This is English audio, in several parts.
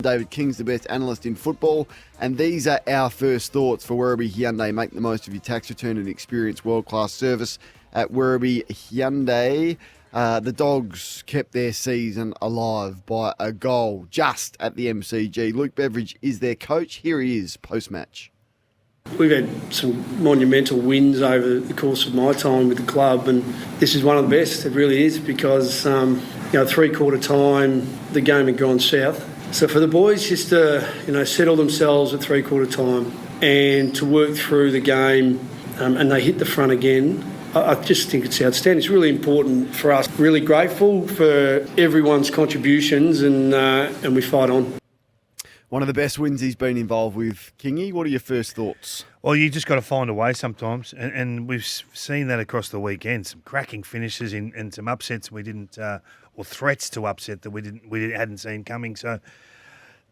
David King's the best analyst in football, and these are our first thoughts for Werribee Hyundai. Make the most of your tax return and experience world-class service at Werribee Hyundai. The Dogs kept their season alive by a goal just at the MCG. Luke Beveridge is their coach. Here he is post-match. We've had some monumental wins over the course of my time with the club, and this is one of the best. It really is, because three-quarter time the game had gone south. So for the boys just to settle themselves at three-quarter time and to work through the game, and they hit the front again, I just think it's outstanding. It's really important for us. Really grateful for everyone's contributions, and we fight on. One of the best wins he's been involved with. Kingy, what are your first thoughts? Well, you just got to find a way sometimes, and we've seen that across the weekend. Some cracking finishes and some upsets we didn't, or threats to upset that we hadn't seen coming. So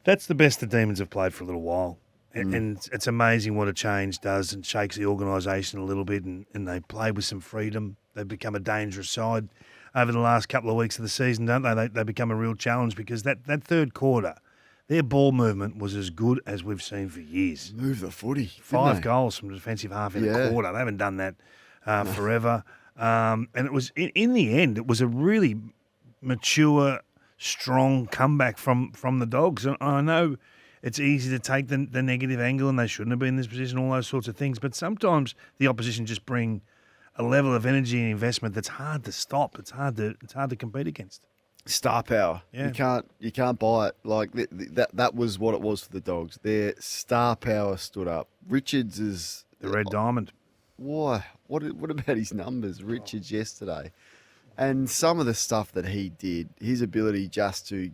that's the best the Demons have played for a little while, and it's amazing what a change does and shakes the organisation a little bit. And they play with some freedom. They've become a dangerous side over the last couple of weeks of the season, don't they? They become a real challenge, because that third quarter, their ball movement was as good as we've seen for years. Move the footy. 5 goals from the defensive half in a quarter. They haven't done that forever. And it was, in the end, it was a really mature, strong comeback from the Dogs. And I know it's easy to take the negative angle, and they shouldn't have been in this position, all those sorts of things. But sometimes the opposition just bring a level of energy and investment that's hard to stop. It's hard to compete against. Star power. Yeah. You can't buy it. Like that was what it was for the Dogs. Their star power stood up. Richards is The Red Diamond. Why? What about his numbers? Richards yesterday, and some of the stuff that he did, his ability just to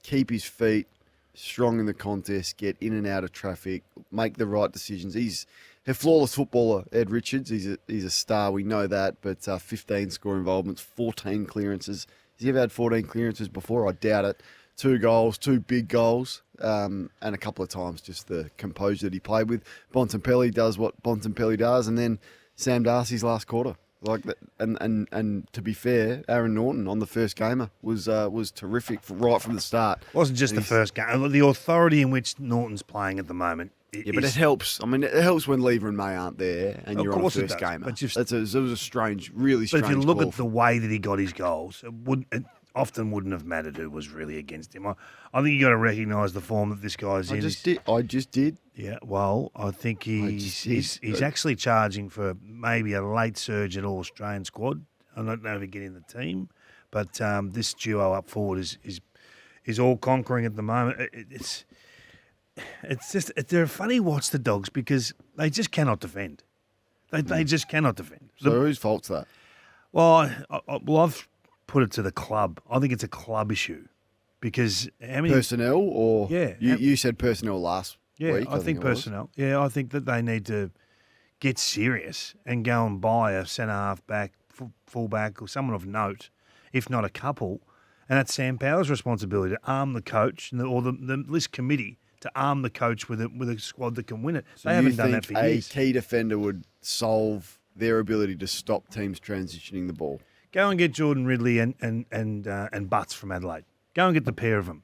keep his feet strong in the contest, get in and out of traffic, make the right decisions. He's a flawless footballer, Ed Richards. He's a star. We know that. But 15 score involvements, 14 clearances. Has he ever had 14 clearances before? I doubt it. 2 goals, 2 big goals, and a couple of times just the composure that he played with. Bontempelli does what Bontempelli does, and then Sam Darcy's last quarter. Like that, and to be fair, Aaron Norton on the first gamer was terrific right from the start. It wasn't just the first game. The authority in which Norton's playing at the moment. But it helps. I mean, it helps when Lever and May aren't there, and you're on a first gamer. But it was a strange, really strange. But if you look call. at the way that he got his goals, it often wouldn't have mattered who was really against him. I think you got to recognise the form that this guy's in. I just did. Yeah, well, I think he's actually charging for maybe a late surge at All-Australian squad. I don't know if he get in the team, but this duo up forward is all conquering at the moment. It's just they're a funny watch, the Dogs, because they just cannot defend. They just cannot defend. So whose fault's that? Well, I've put it to the club. I think it's a club issue, because how many personnel or you said personnel last week. I think personnel. Yeah, I think that they need to get serious and go and buy a centre half back, full back, or someone of note, if not a couple. And that's Sam Power's responsibility to arm the coach or the list committee to arm the coach with a squad that can win it. So they haven't done that for years. A key defender would solve their ability to stop teams transitioning the ball. Go and get Jordan Ridley and Butts from Adelaide. Go and get the pair of them,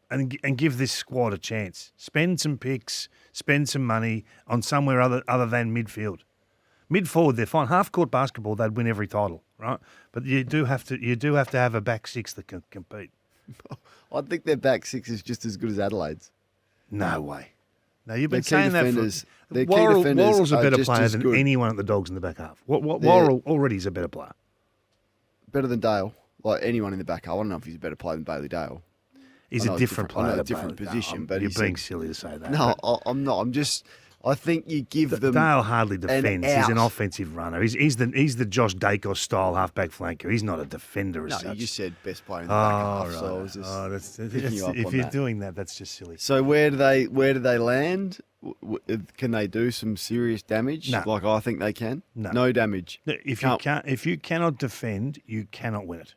and give this squad a chance. Spend some picks, spend some money on somewhere other than midfield. Mid forward, they're fine. Half court basketball, they'd win every title, right? But you do have to have a back six that can compete. I think their back six is just as good as Adelaide's. No way. No, you've been saying that for... Worrell's a better player than anyone at the Dogs in the back half. Worrell already is a better player. Better than Dale. Like anyone in the back half. I don't know if he's a better player than Bailey Dale. He's a different player. A different position. But you're being silly to say that. No, I'm not. I think you give them... Dale hardly defends. He's an offensive runner. He's the Josh Dacos style halfback flanker. He's not a defender as such. No, you just said best player in the back half. Right. So I was just if you're doing that, that's just silly. So where do they land? Can they do some serious damage? No. Like I think they can? No damage. If you cannot defend, you cannot win it.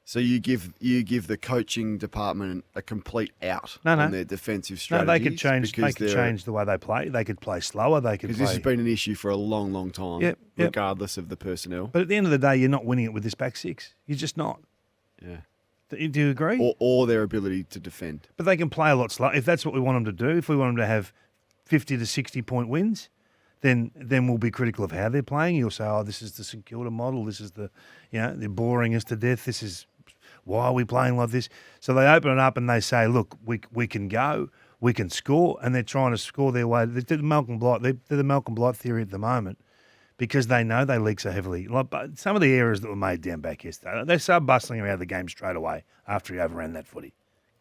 So you give the coaching department a complete out on their defensive strategies. No, they could change. They could change the way they play. They could play slower. Because this has been an issue for a long, long time, regardless of the personnel. But at the end of the day, you're not winning it with this back six. You're just not. Yeah. Do you agree? or their ability to defend. But they can play a lot slow. If that's what we want them to do, if we want them to have 50 to 60-point wins, then we'll be critical of how they're playing. You'll say, oh, this is the St Kilda model. This is they're boring us to death. This is why are we playing like this? So they open it up and they say, look, we can go, we can score, and they're trying to score their way. They're the Malcolm Blight theory at the moment because they know they leak so heavily. Like, but some of the errors that were made down back yesterday, they started bustling him out of the game straight away after he overran that footy.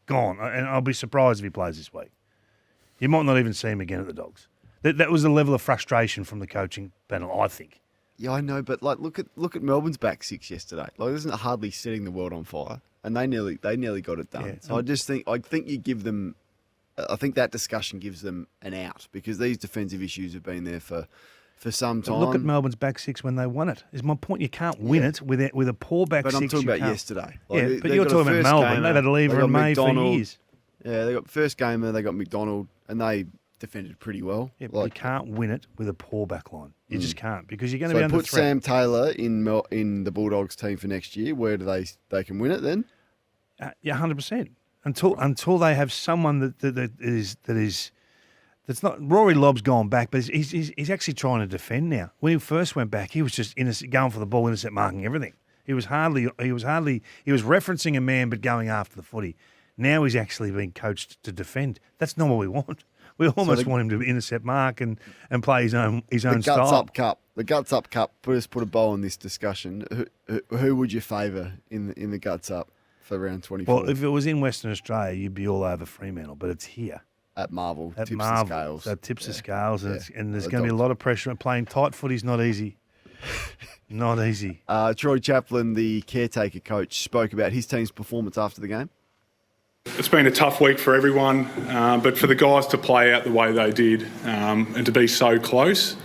Gone. And I'll be surprised if he plays this week. You might not even see him again at the Dogs. That was a level of frustration from the coaching panel, I think. Yeah, I know, but like look at Melbourne's back six yesterday. Like, isn't hardly setting the world on fire, and they nearly got it done. Yeah. So I think you give them. I think that discussion gives them an out because these defensive issues have been there for some time. But look at Melbourne's back six when they won it. Is my point? You can't win it with a poor back but six. I'm talking about yesterday. Like, yeah, but you're talking about Melbourne. They've had a lever in May for years. Yeah, they got first gamer. They got McDonald, and they defended pretty well. Yeah, but you can't win it with a poor back line. You just can't because you're going to so be under put threat. Sam Taylor in the Bulldogs team for next year. Where do they can win it then? Yeah, 100%. Until they have someone that's not. Rory Lobb's gone back, but he's actually trying to defend now. When he first went back, he was just going for the ball, intercept marking everything. He was referencing a man but going after the footy. Now he's actually being coached to defend. That's not what we want. We almost want him to intercept mark and play his own style. The Guts Up Cup. Put a bow in this discussion. Who would you favour in the Guts Up for round 24? Well, if it was in Western Australia, you'd be all over Fremantle, but it's here. At Marvel, At tips Marvel. the scales. So tips the scales, and Yeah. there's going to be a lot of pressure. Playing tight footy's not easy. Not easy. Troy Chaplin, the caretaker coach, spoke about his team's performance after the game. It's been a tough week for everyone, but for the guys to play out the way they did and to be so close,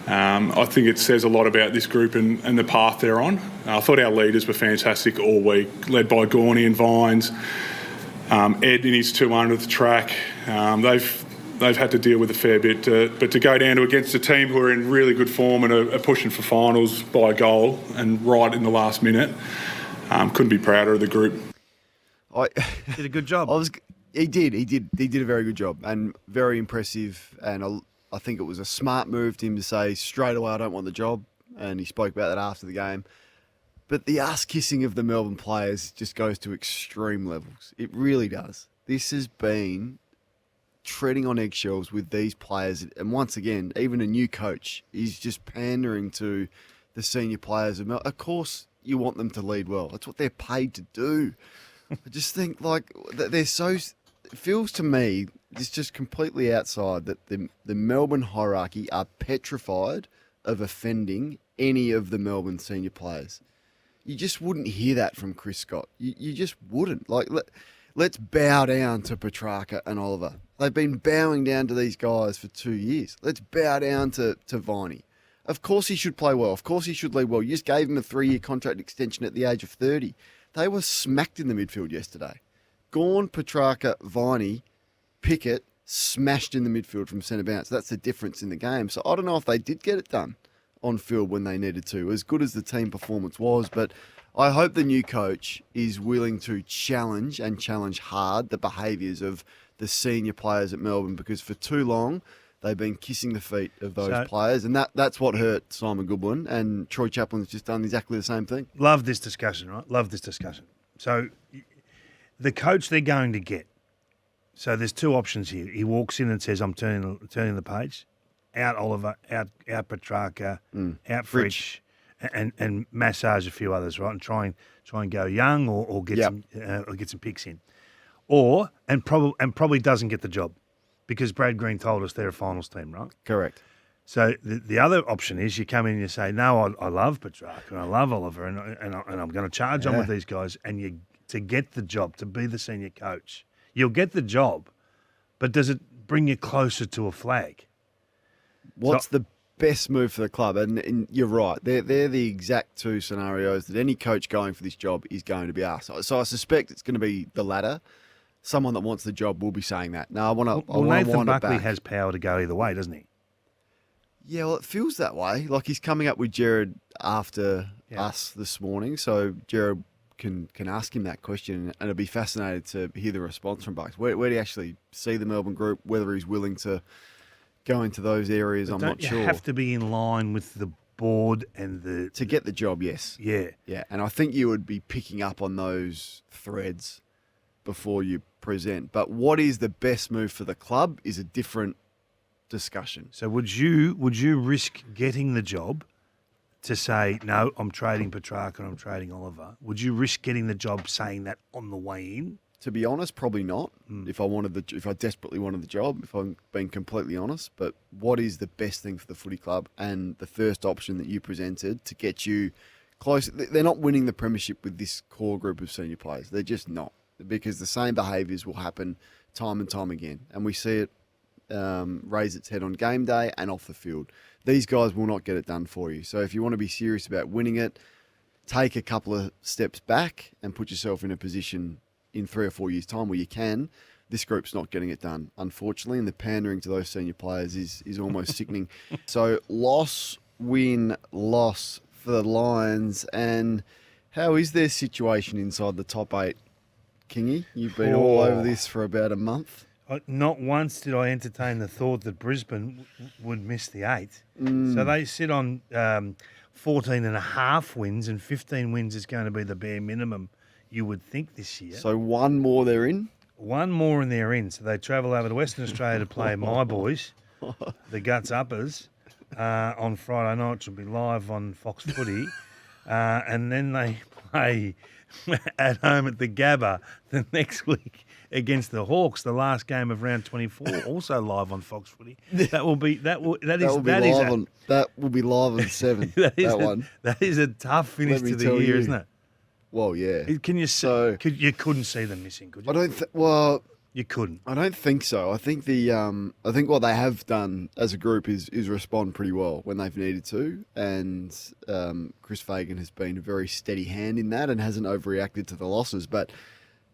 I think it says a lot about this group and the path they're on. I thought our leaders were fantastic all week, led by Gorney and Vines. Ed in his 200th track. They've had to deal with a fair bit, but to go down against a team who are in really good form and are pushing for finals by a goal and right in the last minute, couldn't be prouder of the group. Did a good job. He did a very good job and very impressive. And I think it was a smart move to him to say straight away, I don't want the job. And he spoke about that after the game. But the ass-kissing of the Melbourne players just goes to extreme levels. It really does. This has been treading on eggshells with these players. And once again, even a new coach is just pandering to the senior players of Melbourne. Of course, you want them to lead well. That's what they're paid to do. I just think, like, they're so... It feels to me, it's just completely outside that the Melbourne hierarchy are petrified of offending any of the Melbourne senior players. You just wouldn't hear that from Chris Scott. You just wouldn't. Like, let's bow down to Petrarca and Oliver. They've been bowing down to these guys for 2 years. Let's bow down to Viney. Of course he should play well. Of course he should lead well. You just gave him a 3-year contract extension at the age of 30. They were smacked in the midfield yesterday. Gawn, Petrarca, Viney, Pickett smashed in the midfield from centre bounce. That's the difference in the game. So I don't know if they did get it done on field when they needed to, as good as the team performance was. But I hope the new coach is willing to challenge hard the behaviours of the senior players at Melbourne, because for too long they've been kissing the feet of those players, and that's what hurt Simon Goodwin, and Troy Chaplin's just done exactly the same thing. Love this discussion, right? Love this discussion. So the coach they're going to get, so there's two options here. He walks in and says, I'm turning the page. Out Oliver, out Petrarca, out Fritsch, and massage a few others, right? And try and go young or get some picks in. And probably doesn't get the job, because Brad Green told us they're a finals team, right? Correct. So the other option is you come in and you say, no, I love Petrarca and I love Oliver and I'm going to charge on with these guys, and to get the job, to be the senior coach. You'll get the job, but does it bring you closer to a flag? What's the best move for the club? And you're right. They're the exact two scenarios that any coach going for this job is going to be asked. So I suspect it's going to be the latter. Someone that wants the job will be saying that. No, I want to Nathan Buckley back. has power to go either way, doesn't he? Yeah, well, it feels that way. Like he's coming up with Jared after us this morning. So Jared can ask him that question, and I'd be fascinated to hear the response from Bucks. Where do you actually see the Melbourne group? Whether he's willing to go into those areas, I'm not sure. You have to be in line with the board and the to get the job. Yes, yeah. And I think you would be picking up on those threads before you present. But what is the best move for the club is a different discussion. So would you risk getting the job to say, no, I'm trading Petrarca and I'm trading Oliver? Would you risk getting the job saying that on the way in? To be honest, probably not. If I desperately wanted the job, if I'm being completely honest. But what is the best thing for the footy club? And the first option that you presented to get you close. They're not winning the premiership with this core group of senior players. They're just not, because the same behaviours will happen time and time again, and we see it raise its head on game day and off the field. These guys will not get it done for you. So if you want to be serious about winning it, take a couple of steps back and put yourself in a position in 3 or 4 years' time where you can. This group's not getting it done, unfortunately, and the pandering to those senior players is almost sickening. So loss, win, loss for the Lions. And how is their situation inside the top 8, Kingy? You've been all over this for about a month. Not once did I entertain the thought that Brisbane would miss the 8. So they sit on 14 and a half wins, and 15 wins is going to be the bare minimum, you would think, this year. So one more they're in? One more and they're in. So they travel over to Western Australia to play my boys, the Guts Uppers, on Friday night, which will be live on Fox Footy. And then they play at home at the Gabba the next week against the Hawks, the last game of round 24, also live on Fox Footy. That will be live on 7. That is a tough finish to the year, isn't it? Well, yeah. Can you you couldn't see them missing, could you? You couldn't. I don't think so. I think I think what they have done as a group is respond pretty well when they've needed to, and Chris Fagan has been a very steady hand in that and hasn't overreacted to the losses. But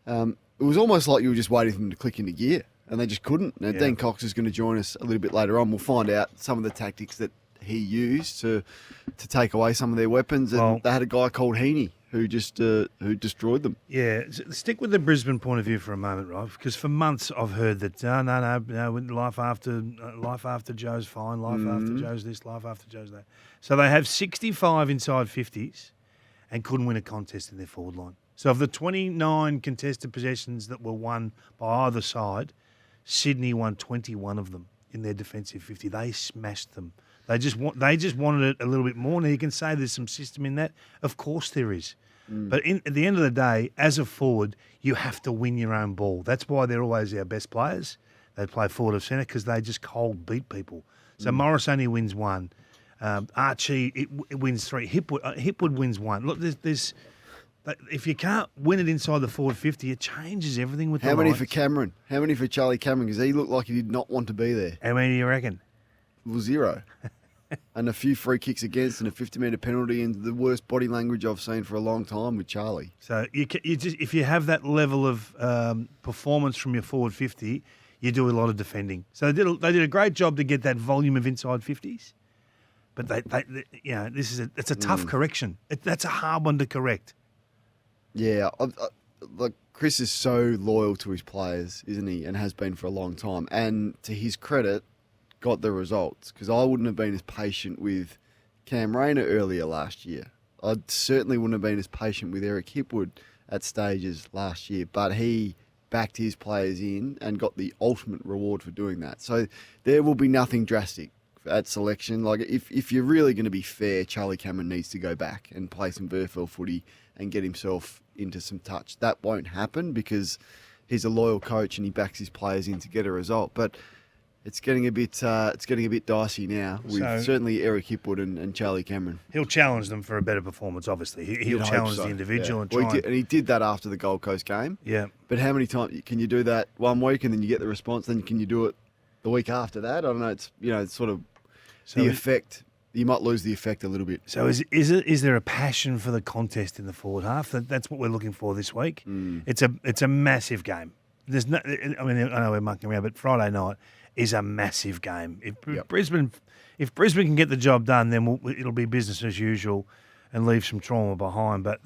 it was almost like you were just waiting for them to click into gear, and they just couldn't. Now, Dean Cox is going to join us a little bit later on. We'll find out some of the tactics that he used to take away some of their weapons, and they had a guy called Heaney who destroyed them. Yeah, stick with the Brisbane point of view for a moment, right? Because for months I've heard that no, life after Joe's fine, life after Joe's this, life after Joe's that. So they have 65 inside 50s and couldn't win a contest in their forward line. So of the 29 contested possessions that were won by either side, Sydney won 21 of them in their defensive 50. They smashed them. They just wanted it a little bit more. Now, you can say there's some system in that. Of course there is. But at the end of the day, as a forward, you have to win your own ball. That's why they're always our best players. They play forward of centre because they just cold beat people. So Morris only wins 1. Archie it wins 3. Hipwood wins 1. Look, there's if you can't win it inside the forward 50, it changes everything with the How many Lions. for Cameron? How many for Charlie Cameron? Because he looked like he did not want to be there. How many do you reckon? Well, 0. And a few free kicks against and a 50-metre penalty, and the worst body language I've seen for a long time with Charlie. So you just, if you have that level of performance from your forward 50, you do a lot of defending. So they did a great job to get that volume of inside 50s. But it's a tough correction. That's a hard one to correct. Yeah, like Chris is so loyal to his players, isn't he? And has been for a long time. And to his credit, got the results, because I wouldn't have been as patient with Cam Rayner earlier last year. I certainly wouldn't have been as patient with Eric Hipwood at stages last year, but he backed his players in and got the ultimate reward for doing that. So there will be nothing drastic at selection. Like if you're really going to be fair, Charlie Cameron needs to go back and play some VFL footy and get himself into some touch. That won't happen because he's a loyal coach and he backs his players in to get a result. But it's getting a bit dicey now with certainly Eric Hipwood and Charlie Cameron. He'll challenge them for a better performance, obviously. He'll challenge the individual and try. And he did that after the Gold Coast game. Yeah. But how many times can you do that 1 week and then you get the response? Then can you do it the week after that? I don't know. It's sort of the effect. You might lose the effect a little bit. So is there a passion for the contest in the forward half? That's what we're looking for this week. It's a massive game. There's no. I mean, I know we're mucking around, but Friday night is a massive game. If Brisbane can get the job done, then it'll be business as usual and leave some trauma behind. But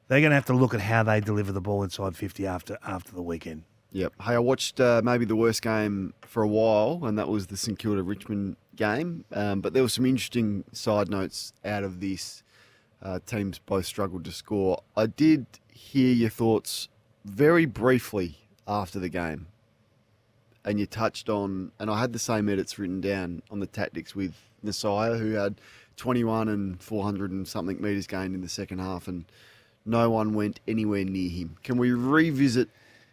they're going to have to look at how they deliver the ball inside 50 after the weekend. Yep. Hey, I watched maybe the worst game for a while, and that was the St Kilda Richmond game. But there were some interesting side notes out of this. Teams both struggled to score. I did hear your thoughts very briefly after the game, and you touched on, and I had the same edits written down on the tactics with Nasiah, who had 21 and 400 and something metres gained in the second half, and no one went anywhere near him. Can we revisit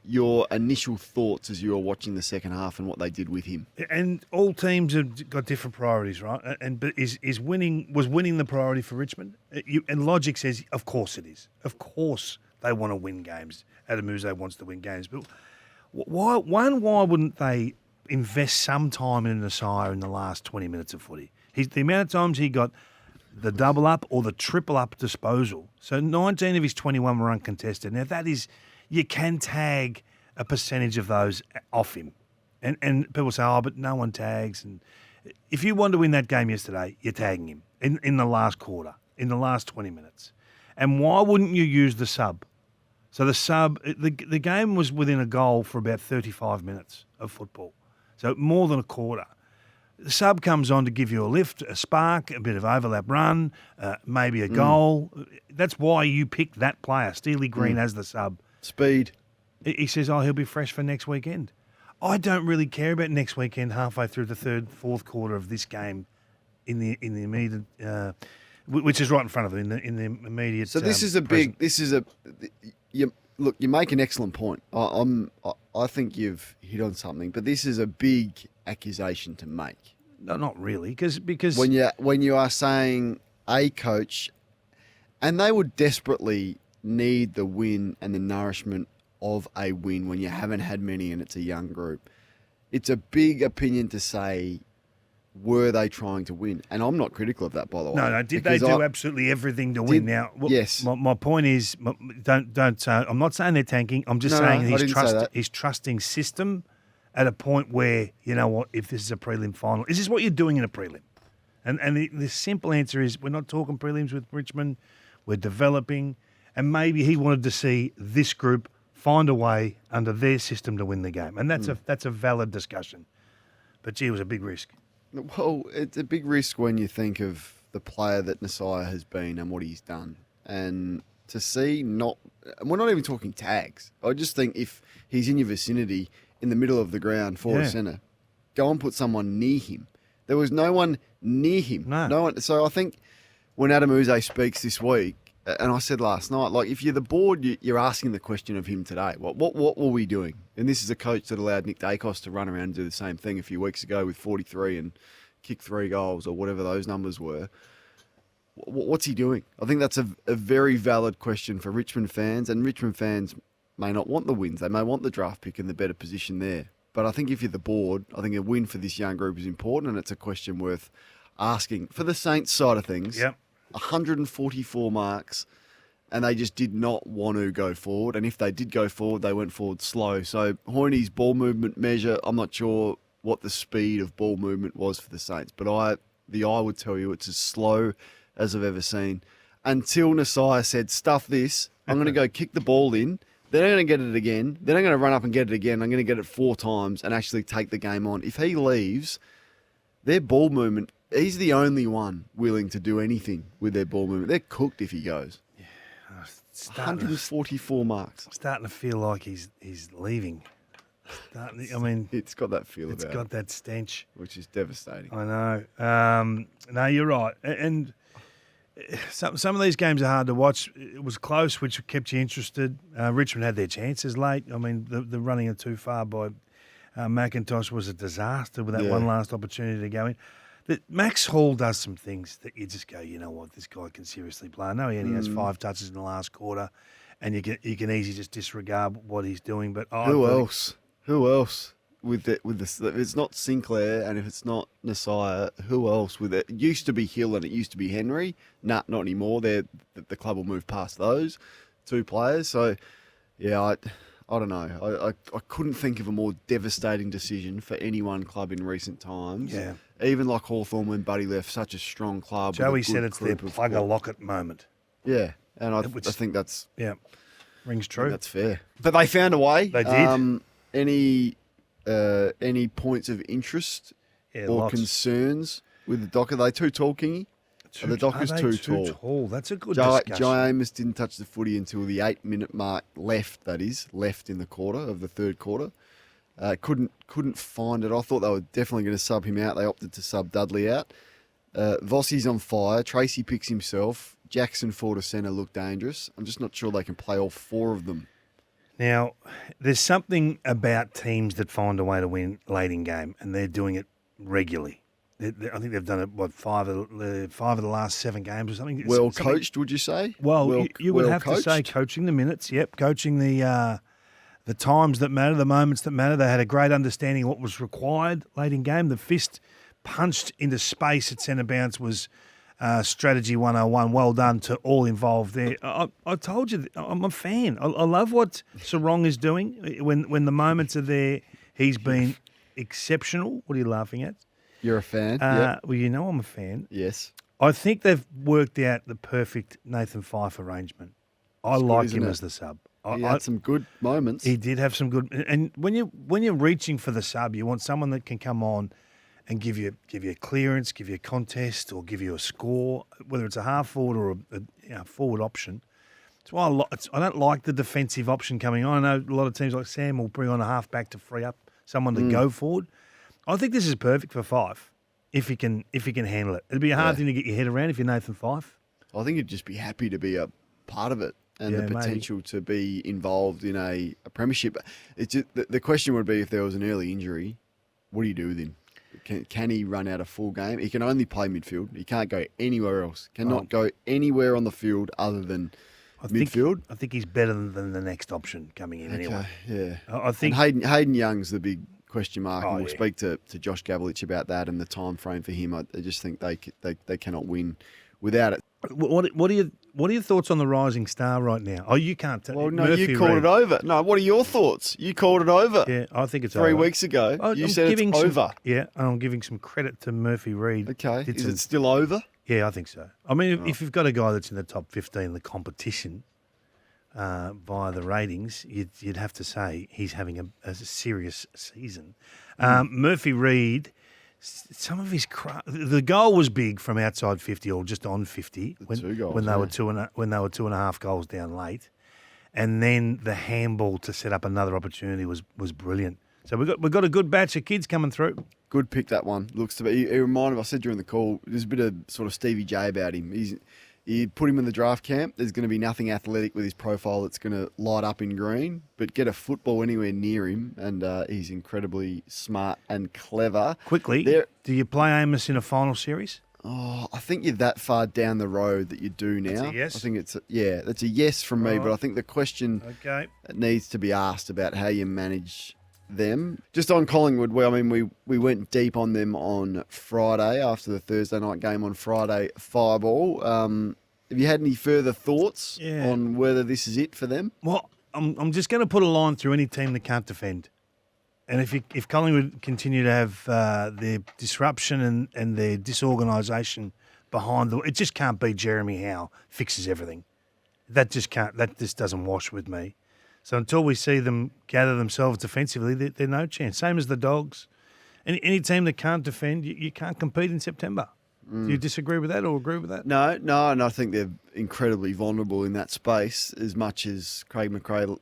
your initial thoughts as you were watching the second half and what they did with him? And all teams have got different priorities, right? But was winning the priority for Richmond? And logic says, of course it is. Of course they want to win games. Adamuzé wants to win games. But why wouldn't they invest some time in Nasiah in the last 20 minutes of footy? The amount of times he got the double up or the triple up disposal. So 19 of his 21 were uncontested. Now that is, you can tag a percentage of those off him. And people say, oh, but no one tags. And if you want to win that game yesterday, you're tagging him in the last quarter, in the last 20 minutes. And why wouldn't you use the sub? So the game was within a goal for about 35 minutes of football. So more than a quarter. The sub comes on to give you a lift, a spark, a bit of overlap run, maybe a goal. That's why you picked that player, Steely Green, as the sub. Speed. He says, oh, he'll be fresh for next weekend. I don't really care about next weekend halfway through the third, fourth quarter of this game in the immediate, which is right in front of them, in the immediate. So this is a present. Look, you make an excellent point. I think you've hit on something, but this is a big accusation to make. No, not really, because when you are saying a coach, and they would desperately need the win and the nourishment of a win when you haven't had many and it's a young group. It's a big opinion to say, were they trying to win? And I'm not critical of that, by the way. No. Did they do absolutely everything to win? Now, yes. My point is, don't. I'm not saying they're tanking. I'm just saying he's trusting system at a point where, you know what, if this is a prelim final, is this what you're doing in a prelim? And the simple answer is, we're not talking prelims with Richmond. We're developing, and maybe he wanted to see this group find a way under their system to win the game, and that's a valid discussion. But gee, it was a big risk. Well, it's a big risk when you think of the player that Nasiah has been and what he's done. And to see and we're not even talking tags. I just think if he's in your vicinity in the middle of the ground for a centre, go and put someone near him. There was no one near him. No one. So I think when Adamuzé speaks this week, and I said last night, like, if you're the board, you're asking the question of him today. What were we doing? And this is a coach that allowed Nick Dacos to run around and do the same thing a few weeks ago with 43 and kick 3 goals or whatever those numbers were. What's he doing? I think that's a very valid question for Richmond fans, and Richmond fans may not want the wins. They may want the draft pick and the better position there. But I think if you're the board, I think a win for this young group is important, and it's a question worth asking. For the Saints side of things, 144 marks, and they just did not want to go forward. And if they did go forward, they went forward slow. So Hoyney's ball movement measure, I'm not sure what the speed of ball movement was for the Saints, but the eye would tell you it's as slow as I've ever seen. Until Nasiah said, stuff this, I'm going to go kick the ball in, then I'm going to get it again, then I'm going to run up and get it again, I'm going to get it 4 times and actually take the game on. If he leaves, their ball movement, he's the only one willing to do anything with their ball movement. They're cooked if he goes. 144 marks. Starting to feel like he's leaving. It's got that feel about it. It's got that stench. Which is devastating. I know. No, you're right. And some of these games are hard to watch. It was close, which kept you interested. Richmond had their chances late. I mean, the running it too far by McIntosh was a disaster with that one last opportunity to go in. Max Hall does some things that you just go, you know what, this guy can seriously play. I know he only has 5 touches in the last quarter, and you can easily just disregard what he's doing. But Who else? With this, if it's not Sinclair and if it's not Nasiah, who else with it? It used to be Hill and it used to be Henry. Nah, not anymore. The club will move past those 2 players. So, yeah, I don't know. I couldn't think of a more devastating decision for any one club in recent times. Yeah. Even like Hawthorn when Buddy left, such a strong club. Joey said it's their plug-a-locket moment. Yeah. And I think that's rings I think true. that's fair. But they found a way. They did. Any points of interest Yeah, or lots. concerns with the Docker? Are they too tall, Kingy? The Dockers Are they too too tall. That's a good Jai discussion. Amos didn't touch the footy until the 8-minute mark left in the quarter of the third quarter. Couldn't find it. I thought they were definitely going to sub him out. They opted to sub Dudley out. Vossi's on fire. Tracy picks himself. Jackson forward to centre looked dangerous. I'm just not sure they can play all four of them. Now, there's something about teams that find a way to win late in game, and they're doing it regularly. I think they've done it, five of the last 7 games or something. Well coached, would you say? Well, you would well have coached? to say coaching the minutes, coaching the times that matter, the moments that matter. They had a great understanding of what was required late in game. The fist punched into space at centre bounce was strategy 101. Well done to all involved there. I told you, I'm a fan. I love what Sarong is doing. When the moments are there, he's been exceptional. What are you laughing at? You're a fan? Yep. Well, you know I'm a fan. Yes. I think they've worked out the perfect Nathan Fyfe arrangement. I like him as the sub. He had some good moments. He did have some good, and when you're reaching for the sub, you want someone that can come on and give you a clearance, give you a contest, or give you a score, whether it's a half forward or a forward option. That's why I don't like the defensive option coming on. I know a lot of teams like Sam will bring on a half back to free up someone to go forward. I think this is perfect for Fyfe if he can handle it. It'd be a hard thing to get your head around if you're Nathan Fyfe. I think you'd just be happy to be a part of it and the potential to be involved in a premiership. It's just, the question would be if there was an early injury, what do you do with him? Can he run out a full game? He can only play midfield. He can't go anywhere else. Cannot go anywhere on the field other than midfield. I think he's better than the next option coming in anyway. Yeah. I think and Hayden Young's the big question mark, and we'll yeah. speak to Josh Gavlich about that and the time frame for him. I just think they cannot win without it. What are your thoughts on the rising star right now? Oh, you can't tell. Well, no, Murphy you called Reid. it over. No, what are your thoughts? You called it over. Yeah, I think it's 3 over. weeks ago. You I'm said giving it's over. Yeah, and I'm giving some credit to Murphy Reid. Okay, is it still over? Yeah, I think so. I mean, if you've got a guy that's in the top 15 in the competition via the ratings, you'd have to say he's having a serious season. Murphy Reid, some of his the goal was big from outside 50 or just on 50 when they were 2.5 goals down late, and then the handball to set up another opportunity was brilliant. So we've got a good batch of kids coming through. Good pick, that one. Looks to be. He reminded me, I said during the call, there's a bit of sort of Stevie J about him. You put him in the draft camp, there's going to be nothing athletic with his profile that's going to light up in green, but get a football anywhere near him, and he's incredibly smart and clever. Quickly, do you play Amos in a final series? Oh, I think you're that far down the road that you do now. That's a yes? I think that's a yes from me, but I think the question needs to be asked about how you manage them. Just on Collingwood, we went deep on them on Friday after the Thursday night game on Friday Fireball. Have you had any further thoughts on whether this is it for them? Well, I'm just going to put a line through any team that can't defend. And if Collingwood continue to have their disruption and their disorganisation behind them, it just can't be Jeremy Howe fixes everything. That just doesn't wash with me. So until we see them gather themselves defensively, they're no chance. Same as the Dogs. Any team that can't defend, you can't compete in September. Do you disagree with that or agree with that? No, and I think they're incredibly vulnerable in that space, as much as Craig McRae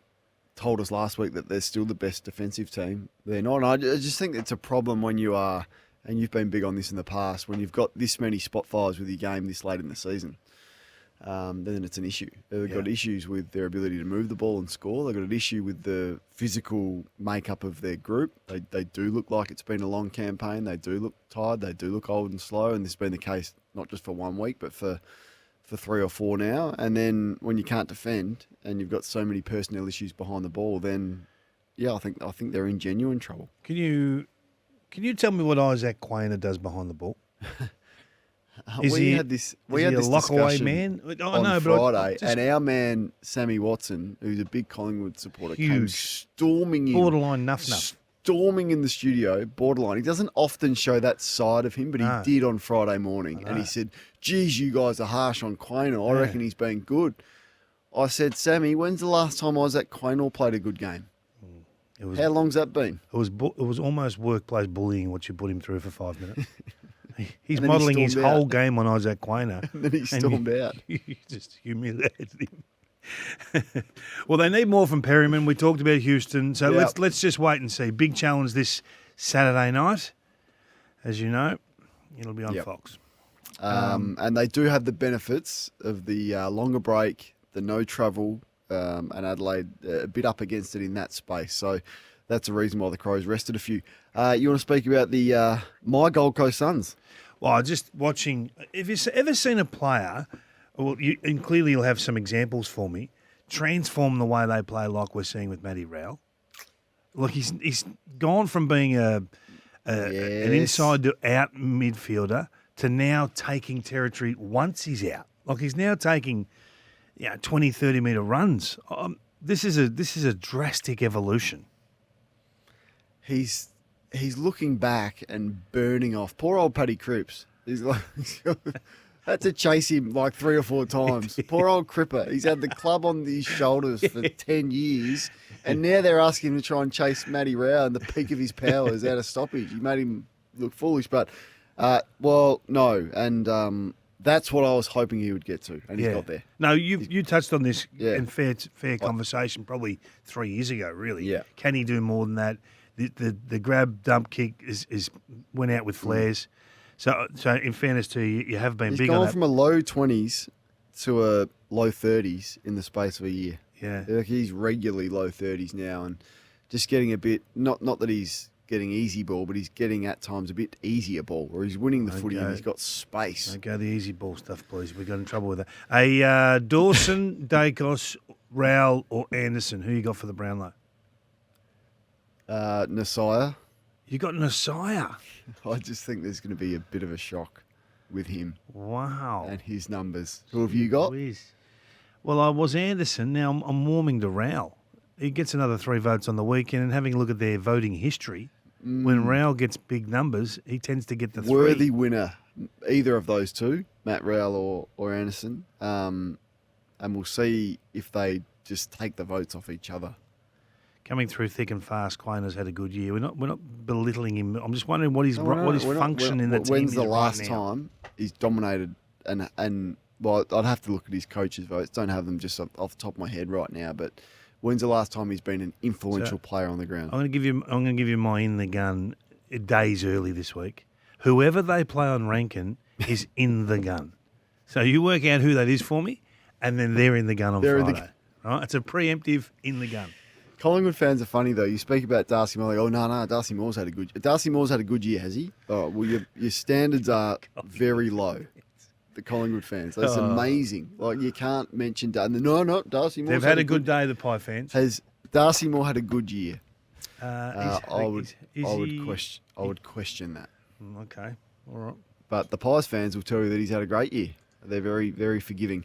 told us last week that they're still the best defensive team. They're not. And I just think it's a problem when you are, and you've been big on this in the past, when you've got this many spot fires with your game this late in the season. Then it's an issue. They've got issues with their ability to move the ball and score. They've got an issue with the physical makeup of their group. They do look like it's been a long campaign. They do look tired. They do look old and slow. And this has been the case not just for 1 week, but for 3 or 4 now. And then when you can't defend and you've got so many personnel issues behind the ball, then I think they're in genuine trouble. Can you tell me what Isaac Quainer does behind the ball? We had this discussion man? on Friday, and our man Sammy Watson, who's a big Collingwood supporter, came storming in, borderline nuff. Storming in the studio, borderline. He doesn't often show that side of him, but he did on Friday morning, and he said, "Geez, you guys are harsh on Quainer. I reckon he's been good." I said, Sammy, when's the last time I was at Quaynor played a good game? How long's that been? It was almost workplace bullying what you put him through for 5 minutes. He's And then he modelling his stormed out. whole game on Isaac Quaynor. And then he stormed out. You just humiliated him. Well, they need more from Perryman. We talked about Houston, so Yep. let's just wait and see. Big challenge this Saturday night, as you know. It'll be on Yep. Fox. And they do have the benefits of the longer break, the no travel, and Adelaide a bit up against it in that space. So that's the reason why the Crows rested a few. You want to speak about the my Gold Coast Suns? Well, just watching. Have you ever seen a player? Well, and clearly you'll have some examples for me. Transform the way they play, like we're seeing with Matty Rowell. Look, he's gone from being an inside to out midfielder to now taking territory once he's out. Like he's now taking 20, 30 metre runs. This is a drastic evolution. He's looking back and burning off. Poor old Paddy Cripps. He's like had to chase him like 3 or 4 times. Poor old Cripper. He's had the club on his shoulders for 10 years, and now they're asking him to try and chase Matty Rowell in the peak of his powers out of stoppage. He made him look foolish, but no, and that's what I was hoping he would get to, and he's got there. No, you touched on this Yeah. in fair conversation probably 3 years ago. Really, Yeah. Can he do more than that? The grab dump kick is went out with flares. So in fairness to you, you have been He's big on gone that. from a low 20s to a low 30s in the space of a year. Yeah. Like he's regularly low 30s now, and just getting a bit, not that he's getting easy ball, but he's getting at times a bit easier ball, where he's winning the footy and he's got space. Don't go the easy ball stuff, please. We got in trouble with that. Hey, Dawson, Dacos, Rowell, or Anderson? Who you got for the Brownlow? Nasiah, You got Nasiah. I just think there's going to be a bit of a shock with him Wow. and his numbers. Who have you got? Whiz. Well, I was Anderson. Now I'm warming to Rowell. He gets another 3 votes on the weekend, and having a look at their voting history, when Rowell gets big numbers, he tends to get the 3. Worthy winner, either of those two, Matt Rowell or Anderson. And we'll see if they just take the votes off each other. Coming through thick and fast, Quaynor's had a good year. We're not belittling him. I'm just wondering what his No, we're not- what his we're not- function in the team When's is the right last now. time he's dominated? And well, I'd have to look at his coaches' votes. Don't have them just off the top of my head right now. But when's the last time he's been an influential player on the ground? I'm going to give you my in the gun days early this week. Whoever they play on Rankin is in the gun. So you work out who that is for me, and then they're in the gun on They're in the Friday. Right? It's a preemptive in the gun. Collingwood fans are funny though. You speak about Darcy Moore, like, oh no, Darcy Moore's had a good year, has he? Oh well, your standards are very low. The Collingwood fans, that's amazing. Like you can't mention no Darcy Moore. They've had a good day, the Pie fans. Has Darcy Moore had a good year? Is I would he- question that. Okay, all right. But the Pies fans will tell you that he's had a great year. They're very, very forgiving.